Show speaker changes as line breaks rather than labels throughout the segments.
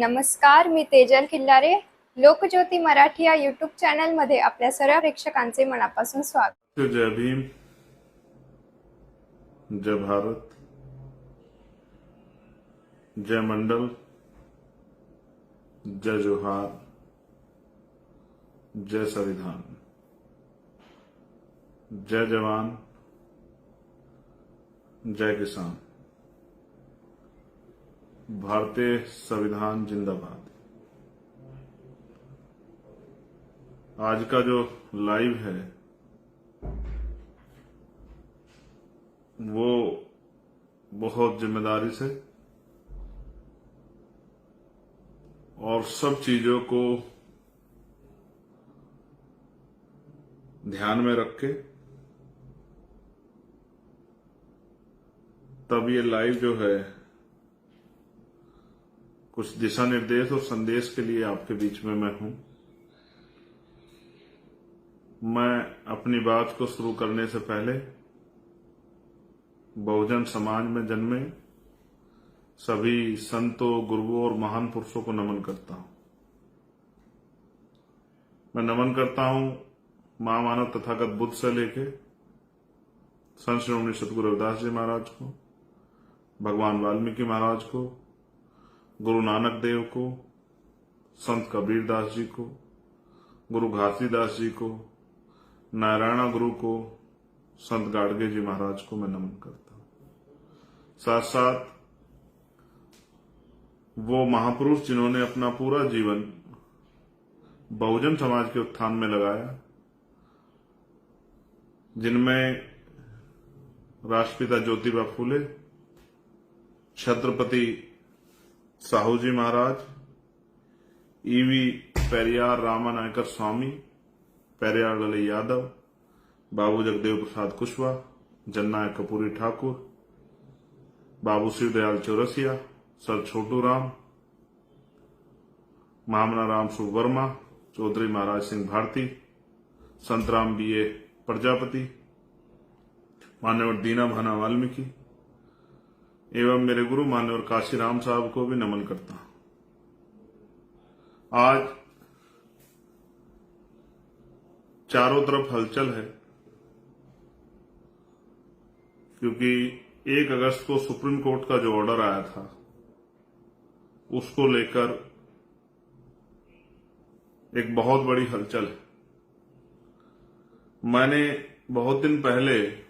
नमस्कार, मी तेजल खिल्लारे. लोकज्योती मराठी या यूट्यूब चॅनलमध्ये आपल्या सर्व प्रेक्षकांचे मनापासून स्वागत.
जय भीम, जय भारत, जय मंडल, जय जोहार, जय संविधान, जय जवान, जय किसान, भारतीय संविधान जिंदाबाद। आज का जो लाइव है वो बहुत जिम्मेदारी से और सब चीजों को ध्यान में रख के तब ये लाइव जो है कुछ दिशा निर्देश और संदेश के लिए आपके बीच में मैं हूं। मैं अपनी बात को शुरू करने से पहले बहुजन समाज में जन्मे सभी संतों, गुरुओं और महान पुरुषों को नमन करता हूं। मैं नमन करता हूं महामानव तथागत बुद्ध से लेके संत श्रोमणी सतगुरु रविदास जी महाराज को, भगवान वाल्मीकि महाराज को, गुरु नानक देव को, संत कबीर दास जी को, गुरु घासीदास जी को, नारायणा गुरु को, संत गाडगे जी महाराज को मैं नमन करता हूं। साथ साथ वो महापुरुष जिन्होंने अपना पूरा जीवन बहुजन समाज के उत्थान में लगाया, जिनमें राष्ट्रपिता ज्योतिबा फूले, छत्रपति साहू जी महाराज, ईवी पेरियार रामानायकर स्वामी, पेरियार ललई यादव, बाबू जगदेव प्रसाद कुशवाहा, जननायक कपूरी ठाकुर, बाबू शिवदयाल चौरसिया, सर छोटू राम, महामना राम सुवर्मा, चौधरी महाराज सिंह भारती, संतराम बीए प्रजापति, मान्यवर दीना भाना वाल्मीकि एवं मेरे गुरु मान्यवर काशी राम साहब को भी नमन करता हूं। आज चारों तरफ हलचल है क्योंकि 1 अगस्त को सुप्रीम कोर्ट का जो ऑर्डर आया था उसको लेकर एक बहुत बड़ी हलचल है। मैंने बहुत दिन पहले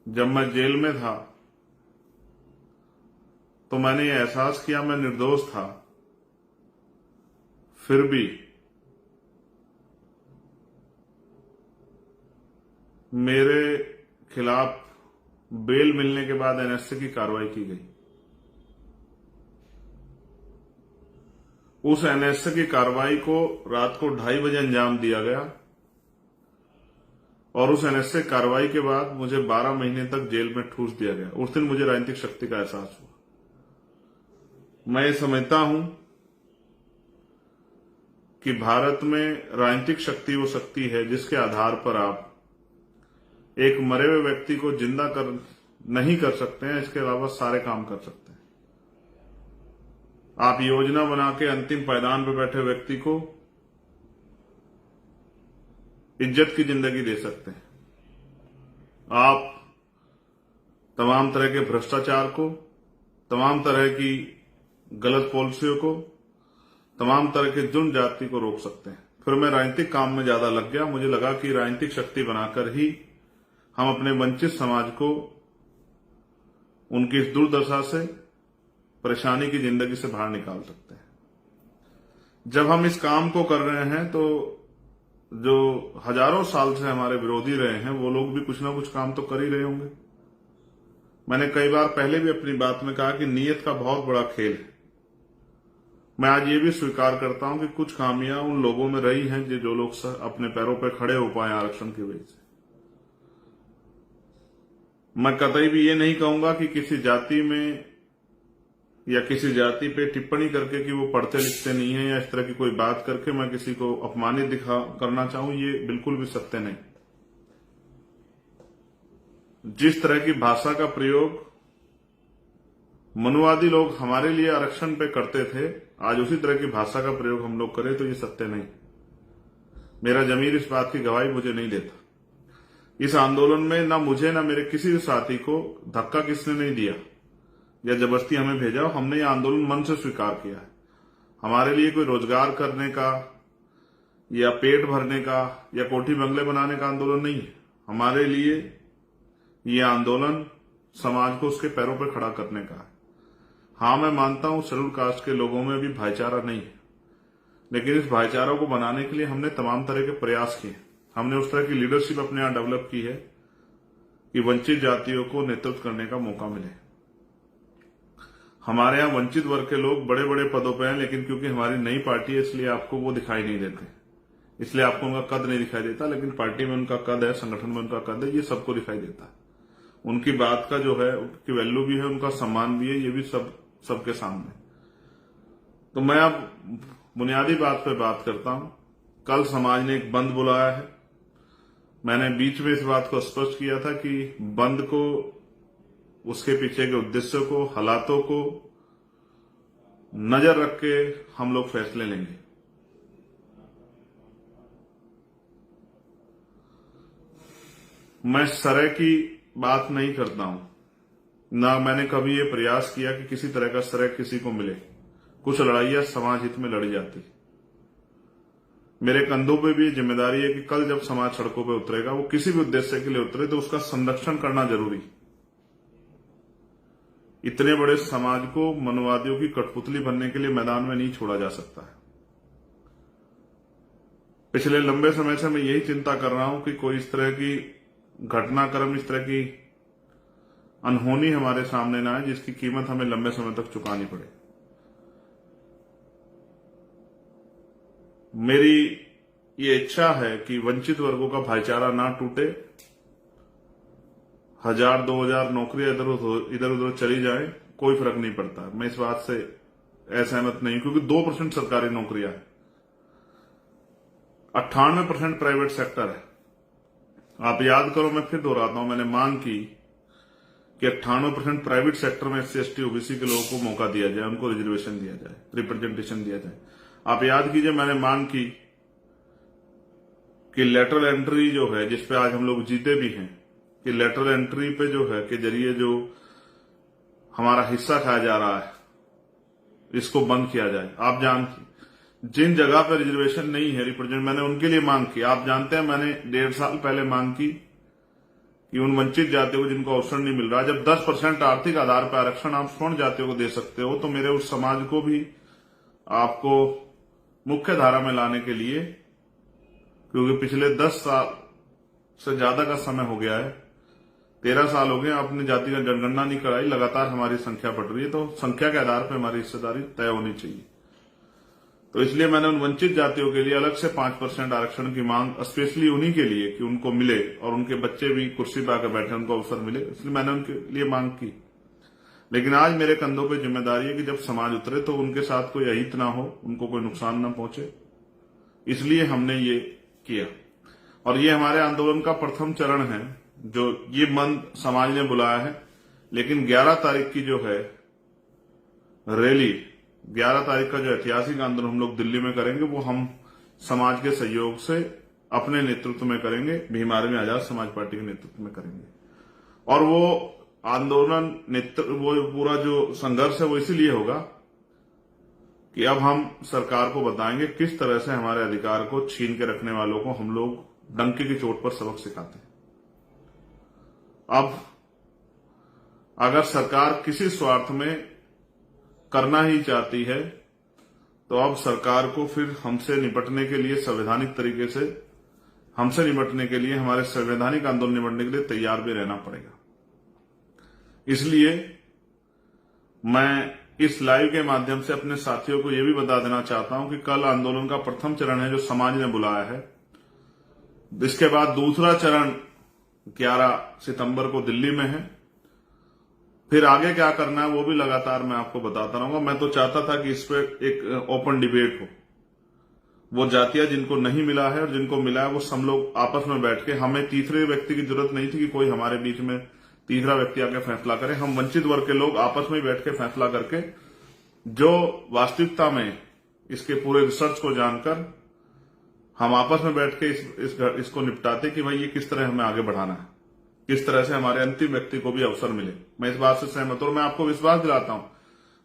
जब मैं जेल में था तो मैंने ये एहसास किया मैं निर्दोष था, फिर भी मेरे खिलाफ बेल मिलने के बाद एनएसए की कार्रवाई की गई। उस एनएसए की कार्रवाई को रात को 2:30 बजे अंजाम दिया गया और उस एनएसए कार्रवाई के बाद मुझे 12 महीने तक जेल में ठूस दिया गया। उस दिन मुझे राजनीतिक शक्ति का एहसास हुआ। मैं ये समझता हूं कि भारत में राजनीतिक शक्ति वो शक्ति है जिसके आधार पर आप एक मरे हुए व्यक्ति को जिंदा नहीं कर सकते हैं, इसके अलावा सारे काम कर सकते हैं। आप योजना बना के अंतिम पायदान पर बैठे व्यक्ति को इज्जत की जिंदगी दे सकते हैं। आप तमाम तरह के भ्रष्टाचार को, तमाम तरह की गलत पॉलिसियों को, तमाम तरह के जुर्म जाति को रोक सकते हैं। फिर मैं राजनीतिक काम में ज्यादा लग गया। मुझे लगा कि राजनीतिक शक्ति बनाकर ही हम अपने वंचित समाज को उनकी इस दुर्दशा से, परेशानी की जिंदगी से बाहर निकाल सकते हैं। जब हम इस काम को कर रहे हैं तो जो हजारों साल से हमारे विरोधी रहे हैं वो लोग भी कुछ ना कुछ काम तो कर ही रहे होंगे। मैंने कई बार पहले भी अपनी बात में कहा कि नीयत का बहुत बड़ा खेल है। मैं आज ये भी स्वीकार करता हूं कि कुछ खामियां उन लोगों में रही हैं जो लोग अपने पैरों पर खड़े हो पाए आरक्षण की वजह से। मैं कतई भी ये नहीं कहूंगा कि किसी जाति में या किसी जाति पे टिप्पणी करके कि वो पढ़ते लिखते नहीं है या इस तरह की कोई बात करके मैं किसी को अपमानित करना चाहूं, ये बिल्कुल भी सत्य नहीं। जिस तरह की भाषा का प्रयोग मनुवादी लोग हमारे लिए आरक्षण पे करते थे, आज उसी तरह की भाषा का प्रयोग हम लोग करें तो ये सत्य नहीं। मेरा जमीर इस बात की गवाही मुझे नहीं देता। इस आंदोलन में ना मुझे ना मेरे किसी भी साथी को धक्का किसने नहीं दिया या जबरदस्ती हमें भेजा। हमने ये आंदोलन मन से स्वीकार किया है। हमारे लिए कोई रोजगार करने का या पेट भरने का या कोठी बंगले बनाने का आंदोलन नहीं है। हमारे लिए ये आंदोलन समाज को उसके पैरों पर खड़ा करने का है। हाँ, मैं मानता हूं शेड्यूल कास्ट के लोगों में भी भाईचारा नहीं है, लेकिन इस भाईचारा को बनाने के लिए हमने तमाम तरह के प्रयास किए। हमने उस तरह की लीडरशिप अपने यहां डेवलप की है कि वंचित जातियों को नेतृत्व करने का मौका मिले। हमारे यहां वंचित वर्ग के लोग बड़े बड़े पदों पर हैं, लेकिन क्योंकि हमारी नई पार्टी है इसलिए आपको वो दिखाई नहीं देते, इसलिए आपको उनका कद नहीं दिखाई देता। लेकिन पार्टी में उनका कद है, संगठन में उनका कद है, ये सबको दिखाई देता है। उनकी बात का जो है उनकी वैल्यू भी है, उनका सम्मान भी है, ये भी सबके सामने। तो मैं अब बुनियादी बात पे बात करता हूं। कल समाज ने एक बंद बुलाया है। मैंने बीच में इस बात को स्पष्ट किया था कि बंद को, उसके पीछे के उद्देश्यों को, हालातों को नजर रख के हम लोग फैसले लेंगे। मैं सरे की बात नहीं करता हूं, ना मैंने कभी ये प्रयास किया कि किसी तरह का श्रेय किसी को मिले। कुछ लड़ाइयां समाज हित में लड़ी जाती। मेरे कंधों पे भी जिम्मेदारी है कि कल जब समाज सड़कों पे उतरेगा, वो किसी भी उद्देश्य के लिए उतरे, तो उसका संरक्षण करना जरूरी। इतने बड़े समाज को मनुवादियों की कठपुतली बनने के लिए मैदान में नहीं छोड़ा जा सकता है। पिछले लंबे समय से मैं यही चिंता कर रहा हूं कि कोई इस तरह की घटनाक्रम, इस तरह की अनहोनी हमारे सामने ना आए जिसकी कीमत हमें लंबे समय तक चुकानी पड़े। मेरी ये इच्छा है कि वंचित वर्गों का भाईचारा ना टूटे। 1000-2000 नौकरियां इधर उधर चली जाए, कोई फर्क नहीं पड़ता। मैं इस बात से असहमत नहीं, क्योंकि 2% सरकारी नौकरियां है, 98% प्राइवेट सेक्टर है। आप याद करो, मैं फिर दोहराता हूं, मैंने मांग की कि 98% प्राइवेट सेक्टर में SC ST OBC के लोगों को मौका दिया जाए, उनको रिजर्वेशन दिया जाए, रिप्रेजेंटेशन दिया जाए। आप याद कीजिए, मैंने मांग की कि लेटरल एंट्री जो है, जिसपे आज हम लोग जीते भी हैं, कि लेटरल एंट्री पे जो है के जरिए जो हमारा हिस्सा खाया जा रहा है, इसको बंद किया जाए। आप जानते जिन जगह पर रिजर्वेशन नहीं है, रिप्रेजेंट, मैंने उनके लिए मांग की। आप जानते हैं मैंने 1.5 साल पहले मांग की कि उन वंचित जातियों को जिनको अवसर नहीं मिल रहा, जब 10% आर्थिक आधार पर आरक्षण आप स्वर्ण जातियों को दे सकते हो, तो मेरे उस समाज को भी आपको मुख्य धारा में लाने के लिए, क्योंकि पिछले 10 साल से ज्यादा का समय हो गया है, 13 साल हो गए, अपनी जाति का जनगणना नहीं कराई, लगातार हमारी संख्या बढ़ रही है, तो संख्या के आधार पर हमारी हिस्सेदारी तय होनी चाहिए। तो इसलिए मैंने उन वंचित जातियों के लिए अलग से 5% आरक्षण की मांग, स्पेशली उन्हीं के लिए कि उनको मिले और उनके बच्चे भी कुर्सी पर आकर बैठे, उनको अवसर मिले, इसलिए मैंने उनके लिए मांग की। लेकिन आज मेरे कंधों पे जिम्मेदारी है कि जब समाज उतरे तो उनके साथ कोई अहित ना हो, उनको कोई नुकसान ना पहुंचे, इसलिए हमने ये किया। और ये हमारे आंदोलन का प्रथम चरण है, जो ये बंद समाज ने बुलाया है। लेकिन 11 तारीख की जो है रैली, 11 तारीख का जो ऐतिहासिक आंदोलन हम लोग दिल्ली में करेंगे, वो हम समाज के सहयोग से अपने नेतृत्व में करेंगे, भीम आर्मी आजाद समाज पार्टी के नेतृत्व में करेंगे। और वो आंदोलन, वो पूरा जो संघर्ष है वो इसीलिए होगा कि अब हम सरकार को बताएंगे किस तरह से हमारे अधिकार को छीन के रखने वालों को हम लोग डंके की चोट पर सबक सिखाते हैं। अब अगर सरकार किसी स्वार्थ में करना ही चाहती है, तो अब सरकार को फिर हमसे निपटने के लिए, संवैधानिक तरीके से हमसे निपटने के लिए, हमारे संवैधानिक आंदोलन निपटने के लिए तैयार भी रहना पड़ेगा। इसलिए मैं इस लाइव के माध्यम से अपने साथियों को यह भी बता देना चाहता हूं कि कल आंदोलन का प्रथम चरण है जो समाज ने बुलाया है। इसके बाद दूसरा चरण 11 सितंबर को दिल्ली में है। फिर आगे क्या करना है वो भी लगातार मैं आपको बताता रहूंगा। मैं तो चाहता था कि इस पर एक ओपन डिबेट हो। वो जातियां जिनको नहीं मिला है और जिनको मिला है, वो सब लोग आपस में बैठ के, हमें तीसरे व्यक्ति की जरूरत नहीं थी कि कोई हमारे बीच में तीसरा व्यक्ति आके फैसला करे। हम वंचित वर्ग के लोग आपस में बैठ के फैसला करके जो वास्तविकता में इसके पूरे रिसर्च को जानकर हम आपस में बैठ के इसको निपटाते कि भाई ये किस तरह हमें आगे बढ़ाना है, किस तरह से हमारे अंतिम व्यक्ति को भी अवसर मिले। मैं इस बात से सहमत हूं और मैं आपको विश्वास दिलाता हूं,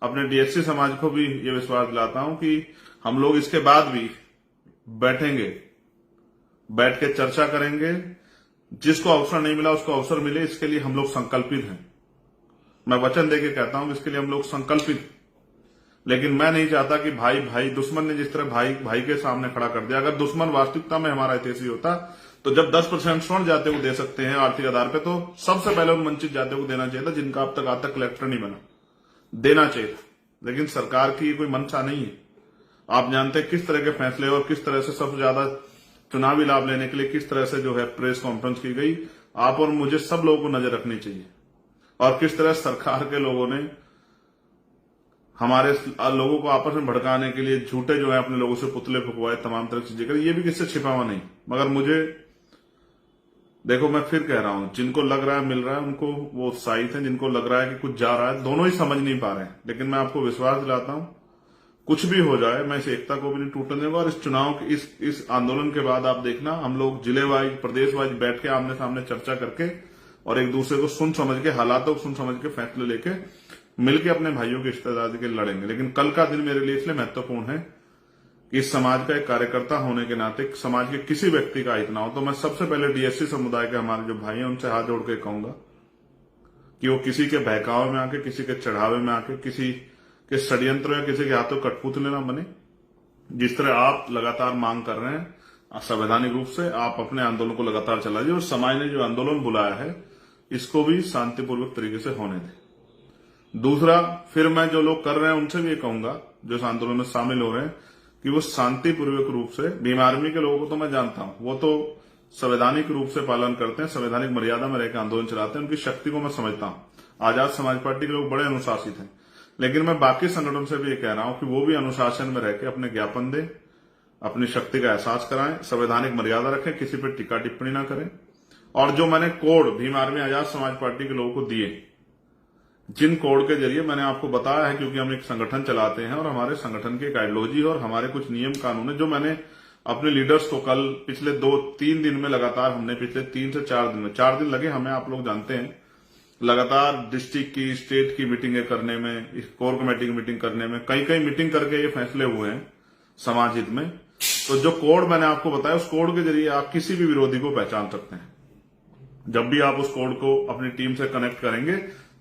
अपने डीएससी समाज को भी ये विश्वास दिलाता हूं कि हम लोग इसके बाद भी बैठेंगे, बैठ के चर्चा करेंगे। जिसको अवसर नहीं मिला उसको अवसर मिले, इसके लिए हम लोग संकल्पित हैं। मैं वचन देके कहता हूं कि इसके लिए हम लोग संकल्पित हैं। लेकिन मैं नहीं चाहता कि भाई भाई दुश्मन ने जिस तरह भाई भाई के सामने खड़ा कर दिया, अगर दुश्मन वास्तविकता में हमारा हितैषी होता तो जब 10% स्वर्ण जाति को दे सकते हैं आर्थिक आधार पे, तो सबसे पहले उन वंचित जातियों को देना चाहिए था जिनका अब तक आज तक कलेक्टर नहीं बना, देना चाहिए था। लेकिन सरकार की कोई मंशा नहीं है। आप जानते हैं किस तरह के फैसले और किस तरह से सबसे ज्यादा चुनावी लाभ लेने के लिए किस तरह से जो है प्रेस कॉन्फ्रेंस की गई। आप और मुझे सब लोगों को नजर रखनी चाहिए और किस तरह सरकार के लोगों ने हमारे लोगों को आपस में भड़काने के लिए झूठे जो है अपने लोगों से पुतले फुकवाए, तमाम तरह की चीजें करी। ये भी किससे छिपा हुआ नहीं। मगर मुझे देखो, मैं फिर कह रहा हूं, जिनको लग रहा है मिल रहा है उनको वो उत्साहित है, जिनको लग रहा है कि कुछ जा रहा है, दोनों ही समझ नहीं पा रहे हैं। लेकिन मैं आपको विश्वास दिलाता हूं, कुछ भी हो जाए मैं इस एकता को भी नहीं टूटने दूंगा। और इस चुनाव के इस आंदोलन के बाद आप देखना, हम लोग जिले वाइज प्रदेश वाइज बैठ के आमने सामने चर्चा करके और एक दूसरे को सुन समझ के, हालातों को सुन समझ के फैसले लेके मिलकर अपने भाइयों की रिश्तेदारी के लड़ेंगे। लेकिन कल का दिन मेरे लिए इसलिए महत्वपूर्ण है कि इस समाज का एक कार्यकर्ता होने के नाते समाज के किसी व्यक्ति का हित ना हो। तो मैं सबसे पहले डीएससी समुदाय के हमारे जो भाई हैं उनसे हाथ जोड़ के कहूंगा कि वो किसी के बहकावे में आके, किसी के चढ़ावे में आके, किसी के षड्यंत्र या किसी के हाथों कठपुतले ना बने। जिस तरह आप लगातार मांग कर रहे हैं संवैधानिक रूप से, आप अपने आंदोलन को लगातार चलाइए और समाज ने जो आंदोलन बुलाया है इसको भी शांतिपूर्वक तरीके से होने दें। दूसरा, फिर मैं जो लोग कर रहे हैं उनसे भी ये कहूंगा जो इस आंदोलन में शामिल हो रहे हैं कि वो शांतिपूर्वक रूप से, भीम आर्मी के लोगों को तो मैं जानता हूं, वो तो संवैधानिक रूप से पालन करते हैं, संवैधानिक मर्यादा में रहकर आंदोलन चलाते हैं, उनकी शक्ति को मैं समझता हूं। आजाद समाज पार्टी के लोग बड़े अनुशासित हैं। लेकिन मैं बाकी संगठन से भी ये कह रहा हूं कि वो भी अनुशासन में रहकर अपने ज्ञापन दें, अपनी शक्ति का एहसास कराएं, संवैधानिक मर्यादा रखें, किसी पर टीका टिप्पणी ना करें। और जो मैंने code Bhim army Azad Samaj party के लोगों को दिए, जिन कोड के जरिए मैंने आपको बताया है, क्योंकि हम एक संगठन चलाते हैं और हमारे संगठन की एक आइडियोलॉजी और हमारे कुछ नियम कानून है, जो मैंने अपने लीडर्स को कल पिछले 2-3 दिन में लगातार, हमने पिछले 3 से 4 दिन में, 4 दिन लगे हमें, आप लोग जानते हैं, लगातार डिस्ट्रिक्ट की, स्टेट की मीटिंगें करने में, कोर कमेटी की मीटिंग करने में, कई मीटिंग करके ये फैसले हुए हैं समाज हित में। तो जो कोड मैंने आपको बताया, उस कोड के जरिए आप किसी भी विरोधी को पहचान सकते हैं। जब भी आप उस कोड को अपनी टीम से कनेक्ट करेंगे,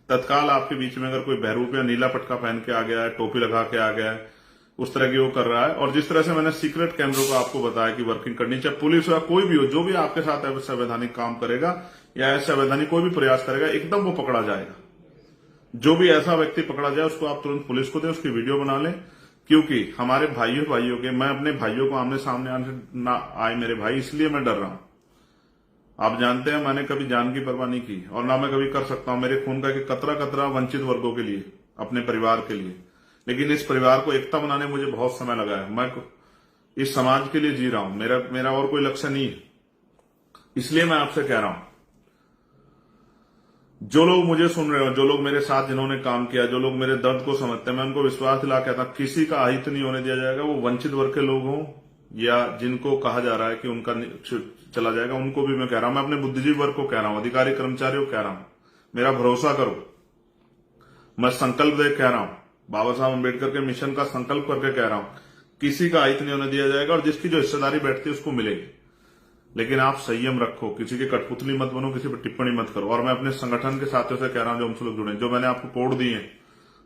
तत्काल आपके बीच में अगर कोई बहरूप या नीला पटका पहन के आ गया है, टोपी लगा के आ गया है, उस तरह की वो कर रहा है, और जिस तरह से मैंने सीक्रेट कैमरों को आपको बताया कि वर्किंग करनी, चाहे पुलिस हो या कोई भी हो, जो भी आपके साथ असंवैधानिक काम करेगा या असंवैधानिक कोई भी प्रयास करेगा, एकदम वो पकड़ा जाएगा। जो भी ऐसा व्यक्ति पकड़ा जाए उसको आप तुरंत पुलिस को दें, उसकी वीडियो बना लें। क्योंकि हमारे भाइयों के, मैं अपने भाइयों को आमने सामने आने ना आए मेरे भाई, इसलिए मैं डर रहा हूं। आप जानते हैं मैंने कभी जान की परवाह नहीं की और ना मैं कभी कर सकता हूं। मेरे खून का एक कतरा कतरा वंचित वर्गों के लिए, अपने परिवार के लिए। लेकिन इस परिवार को एकता बनाने मुझे बहुत समय लगा है। मैं इस समाज के लिए जी रहा हूं, मेरा और कोई लक्ष्य नहीं है। इसलिए मैं आपसे कह रहा हूं, जो लोग मुझे सुन रहे हो, जो लोग मेरे साथ जिन्होंने काम किया, जो लोग मेरे दर्द को समझते हैं, मैं उनको विश्वास दिला कहता, किसी का अहित नहीं होने दिया जाएगा। वो वंचित वर्ग के लोग हों या जिनको कहा जा रहा है कि उनका चला जाएगा, उनको भी मैं कह रहा हूं। मैं अपने बुद्धिजीवी वर्ग को कह रहा हूं, अधिकारी कर्मचारियों को कह रहा हूं, मेरा भरोसा करो। मैं संकल्प दे कह रहा हूं, बाबा साहब अम्बेडकर के मिशन का संकल्प करके कह रहा हूं, किसी का अहित नहीं होने दिया जाएगा और जिसकी जो हिस्सेदारी बैठती है उसको मिलेगी। लेकिन आप संयम रखो, किसी की कठपुतली मत बनो, किसी पर टिप्पणी मत करो। और मैं अपने संगठन के साथियों से कह रहा हूं जो हमसे लोग जुड़े, जो मैंने आपको कोड दिए हैं,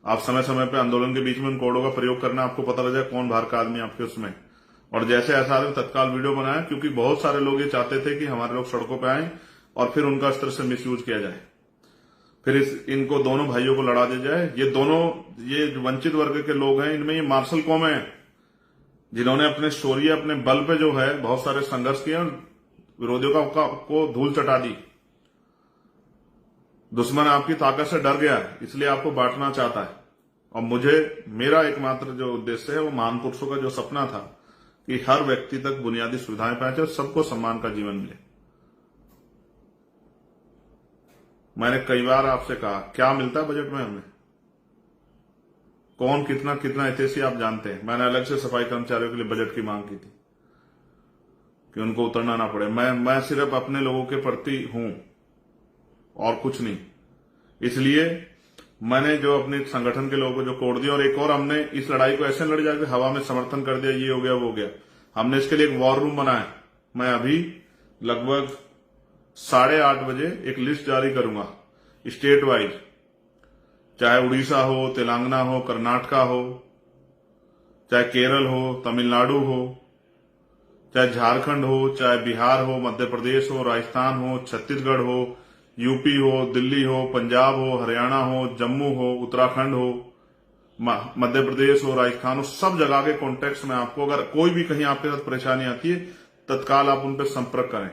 आप समय समय पर आंदोलन के बीच में उन कोडों का प्रयोग करना, आपको पता लग जाए कौन बाहर का आदमी आपके उसमें। और जैसे ऐसा आदमी तत्काल वीडियो बनाए, क्योंकि बहुत सारे लोग ये चाहते थे कि हमारे लोग सड़कों पर आए और फिर उनका इस तरह से मिसयूज किया जाए, फिर इनको दोनों भाइयों को लड़ा दिया जाए। ये वंचित वर्ग के लोग हैं, इनमें ये मार्शल कौम है जिन्होंने अपने शौर्य, अपने बल पे जो है बहुत सारे संघर्ष किए और विरोधियों को धूल चटा दी। दुश्मन आपकी ताकत से डर गया है, इसलिए आपको बांटना चाहता है। और मेरा एकमात्र जो उद्देश्य है वो महान पुरुषों का जो सपना था कि हर व्यक्ति तक बुनियादी सुविधाएं पहुंचे और सबको सम्मान का जीवन मिले। मैंने कई बार आपसे कहा क्या मिलता है बजट में हमें, कौन कितना कितना हितैषी आप जानते हैं। मैंने अलग से सफाई कर्मचारियों के लिए बजट की मांग की थी कि उनको उतरना ना पड़े। मैं सिर्फ अपने लोगों के प्रति हूं और कुछ नहीं। इसलिए मैंने जो अपने संगठन के लोगों को जो कोड दिया, और एक और हमने इस लड़ाई को ऐसे लड़ जाकर हवा में समर्थन कर दिया, ये हो गया वो हो गया। हमने इसके लिए एक वॉर रूम बनाया। मैं अभी लगभग 8:30 बजे एक लिस्ट जारी करूंगा स्टेट वाइज, चाहे उड़ीसा हो, तेलंगाना हो, कर्नाटका हो, चाहे केरल हो, तमिलनाडु हो, चाहे झारखंड हो, चाहे बिहार हो, मध्य प्रदेश हो, राजस्थान हो, छत्तीसगढ़ हो, यूपी हो, दिल्ली हो, पंजाब हो, हरियाणा हो, जम्मू हो, उत्तराखंड हो, मध्य प्रदेश हो, राजस्थान हो, सब जगह के कॉन्टेक्स्ट में आपको अगर कोई भी कहीं आपके साथ परेशानी आती है तत्काल आप उन पर संपर्क करें।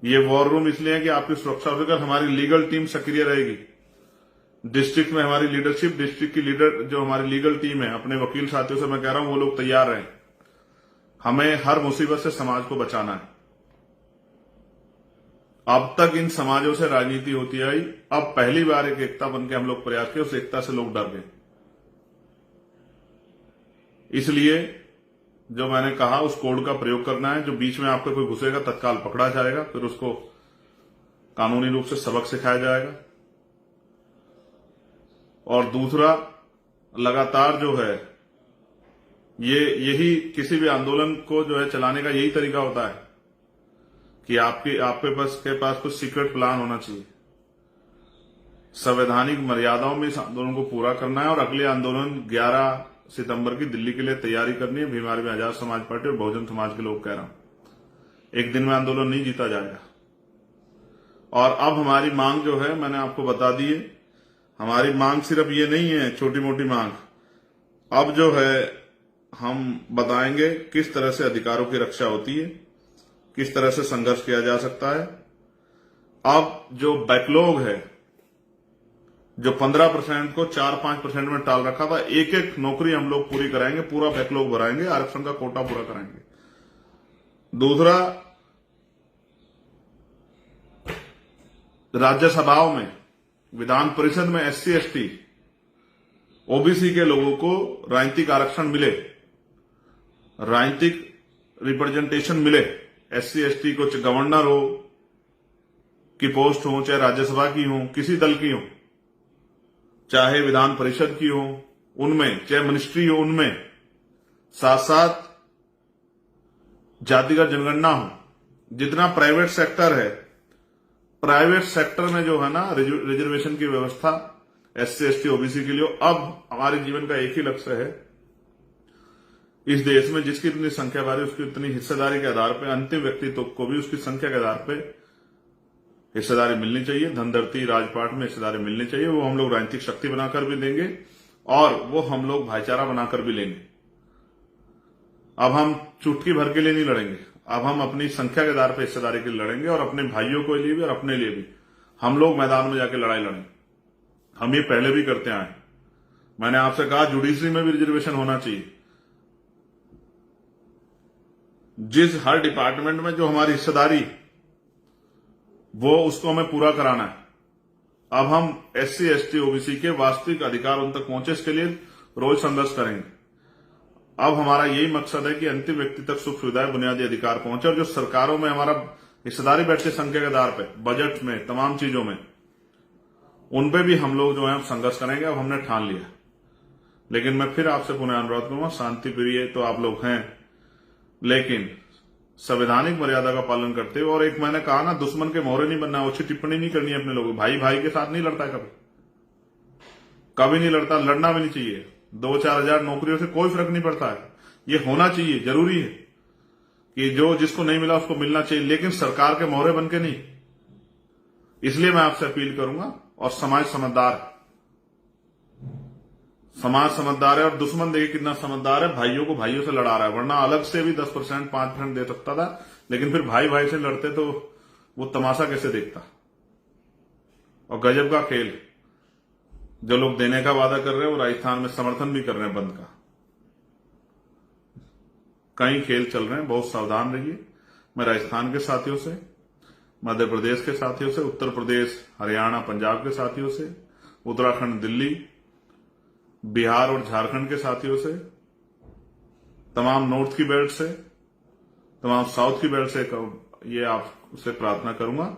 ये वॉर रूम इसलिए है कि आपकी सुरक्षा होकर हमारी लीगल टीम सक्रिय रहेगी। डिस्ट्रिक्ट में हमारी लीडरशिप, डिस्ट्रिक्ट की लीडर जो हमारी लीगल टीम है, अपने वकील साथियों से मैं कह रहा हूं वो लोग तैयार रहें। हमें हर मुसीबत से समाज को बचाना है। अब तक इन समाजों से राजनीति होती आई, अब पहली बार एक एकता बनकर हम लोग प्रयास किए, उस एकता से लोग डर गए। इसलिए जो मैंने कहा उस कोड का प्रयोग करना है। जो बीच में आपका कोई घुसेगा तत्काल पकड़ा जाएगा, फिर उसको कानूनी रूप से सबक सिखाया जाएगा। और दूसरा, लगातार जो है यही किसी भी आंदोलन को जो है चलाने का यही तरीका होता है कि आपके पास कुछ सीक्रेट प्लान होना चाहिए। संवैधानिक मर्यादाओं में इस आंदोलन को पूरा करना है और अगले आंदोलन 11 सितंबर की दिल्ली के लिए तैयारी करनी है। भीमार में आजाद समाज पार्टी और बहुजन समाज के लोग कह रहा हूं, एक दिन में आंदोलन नहीं जीता जाएगा। और अब हमारी मांग जो है मैंने आपको बता दी है। हमारी मांग सिर्फ ये नहीं है छोटी मोटी मांग, अब जो है हम बताएंगे किस तरह से अधिकारों की रक्षा होती है, किस तरह से संघर्ष किया जा सकता है। अब जो बैकलॉग है, जो 15% को 4-5% में टाल रखा था, एक एक नौकरी हम लोग पूरी कराएंगे, पूरा बैकलॉग भराएंगे, आरक्षण का कोटा पूरा कराएंगे। दूसरा, राज्यसभाओं में, विधान परिषद में SC ST OBC के लोगों को राजनीतिक आरक्षण मिले, राजनीतिक रिप्रेजेंटेशन मिले। SC ST को गवर्नर हो की पोस्ट हो, चाहे राज्यसभा की हो, किसी दल की हो, चाहे विधान परिषद की हो उनमें, चाहे मिनिस्ट्री हो उनमें, साथ साथ जातिगत जनगणना हो। जितना प्राइवेट सेक्टर है, प्राइवेट सेक्टर में जो है ना रिजर्वेशन की व्यवस्था SC ST OBC के लिए। अब हमारे जीवन का एक ही लक्ष्य है, इस देश में जिसकी इतनी संख्या बढ़ी उसकी इतनी हिस्सेदारी के आधार पर अंतिम व्यक्ति को भी उसकी संख्या के आधार पर हिस्सेदारी मिलनी चाहिए। धनधरती राजपाट में हिस्सेदारी मिलनी चाहिए। वो हम लोग राजनीतिक शक्ति बनाकर भी देंगे और वो हम लोग भाईचारा बनाकर भी लेंगे। अब हम चुटकी भर के लिए नहीं लड़ेंगे, अब हम अपनी संख्या के आधार पर हिस्सेदारी के लिए लड़ेंगे और अपने भाइयों के लिए भी और अपने लिए भी हम लोग मैदान में जाकर लड़ाई लड़ेंगे। हम ये पहले भी करते आए। मैंने आपसे कहा जुडिशरी में भी रिजर्वेशन होना चाहिए। जिस हर डिपार्टमेंट में जो हमारी हिस्सेदारी वो उसको हमें पूरा कराना है। अब हम SC ST OBC के वास्तविक अधिकार उन तक पहुंचे, इसके लिए रोज संघर्ष करेंगे। अब हमारा यही मकसद है कि अंतिम व्यक्ति तक सुख सुविधाएं, बुनियादी अधिकार पहुंचे। और जो सरकारों में हमारा हिस्सेदारी बैठती संख्या के आधार पर, बजट में, तमाम चीजों में, उन पे भी हम लोग जो है संघर्ष करेंगे। अब हमने ठान लिया। लेकिन मैं फिर आपसे पुनः अनुरोध करूंगा, शांति प्रिय तो आप लोग हैं, लेकिन संवैधानिक मर्यादा का पालन करते हुए। और एक मैंने कहा ना, दुश्मन के मोहरे नहीं बनना, अच्छी टिप्पणी नहीं करनी है अपने लोगों। भाई भाई के साथ नहीं लड़ता है, कभी नहीं लड़ता, लड़ना भी नहीं चाहिए। 2-4 हजार नौकरियों से कोई फर्क नहीं पड़ता है। ये होना चाहिए, जरूरी है कि जो जिसको नहीं मिला उसको मिलना चाहिए, लेकिन सरकार के मोहरे बन के नहीं। इसलिए मैं आपसे अपील करूंगा। और समाज समझदार है और दुश्मन देखिए कितना समझदार है, भाइयों को भाइयों से लड़ा रहा है। वरना अलग से भी 10% 5% दे सकता था, लेकिन फिर भाई भाई से लड़ते तो वो तमाशा कैसे देखता। और गजब का खेल, जो लोग देने का वादा कर रहे हैं वो राजस्थान में समर्थन भी कर रहे हैं बंद का। कई खेल चल रहे हैं, बहुत सावधान रहिए। मैं राजस्थान के साथियों से, मध्य प्रदेश के साथियों से, उत्तर प्रदेश, हरियाणा, पंजाब के साथियों से, उत्तराखंड, दिल्ली, बिहार और झारखंड के साथियों से, तमाम नॉर्थ की बेल्ट से, तमाम साउथ की बेल्ट से ये आपसे प्रार्थना करूंगा।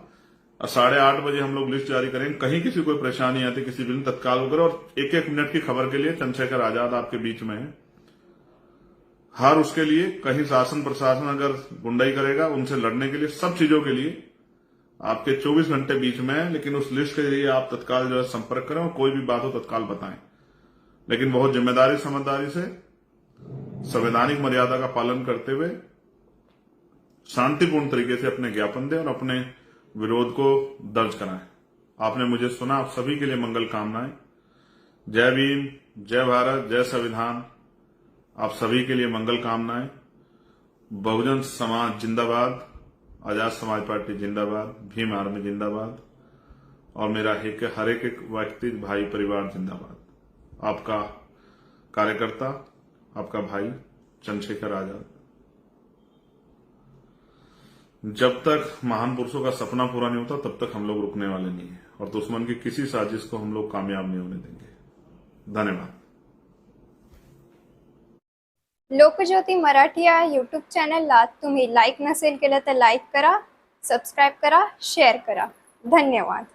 8:30 बजे हम लोग लिस्ट जारी करेंगे। कहीं किसी को परेशानी आती, किसी भी तत्काल करो। और एक एक मिनट की खबर के लिए चंद्रशेखर आजाद आपके बीच में है। हर उसके लिए कहीं शासन प्रशासन अगर गुंडाई करेगा, उनसे लड़ने के लिए, सब चीजों के लिए आपके 24 घंटे बीच में है। लेकिन उस लिस्ट के लिए आप तत्काल जो है संपर्क करें और कोई भी बात हो तत्काल बताएं। लेकिन बहुत जिम्मेदारी समझदारी से, संवैधानिक मर्यादा का पालन करते हुए शांतिपूर्ण तरीके से अपने ज्ञापन दें और अपने विरोध को दर्ज कराएं। आपने मुझे सुना। आप सभी के लिए मंगल कामनाएं। जय भीम, जय भारत, जय संविधान। आप सभी के लिए मंगल कामनाएं। बहुजन समाज जिंदाबाद, आजाद समाज पार्टी जिंदाबाद, भीम आर्मी जिंदाबाद और मेरा हर एक व्यक्ति भाई परिवार जिंदाबाद। आपका कार्यकर्ता, आपका भाई चंद्रशेखर आजाद। जब तक महान पुरुषों का सपना पूरा नहीं होता तब तक हम लोग रुकने वाले नहीं है और दुश्मन की किसी साजिश को हम लोग कामयाब नहीं होने देंगे। धन्यवाद।
लोकज्योती मराठी या यूट्यूब चॅनलला तुम्ही लाईक नसेल केलं तर लाईक करा, सबस्क्राईब करा, शेअर करा. धन्यवाद.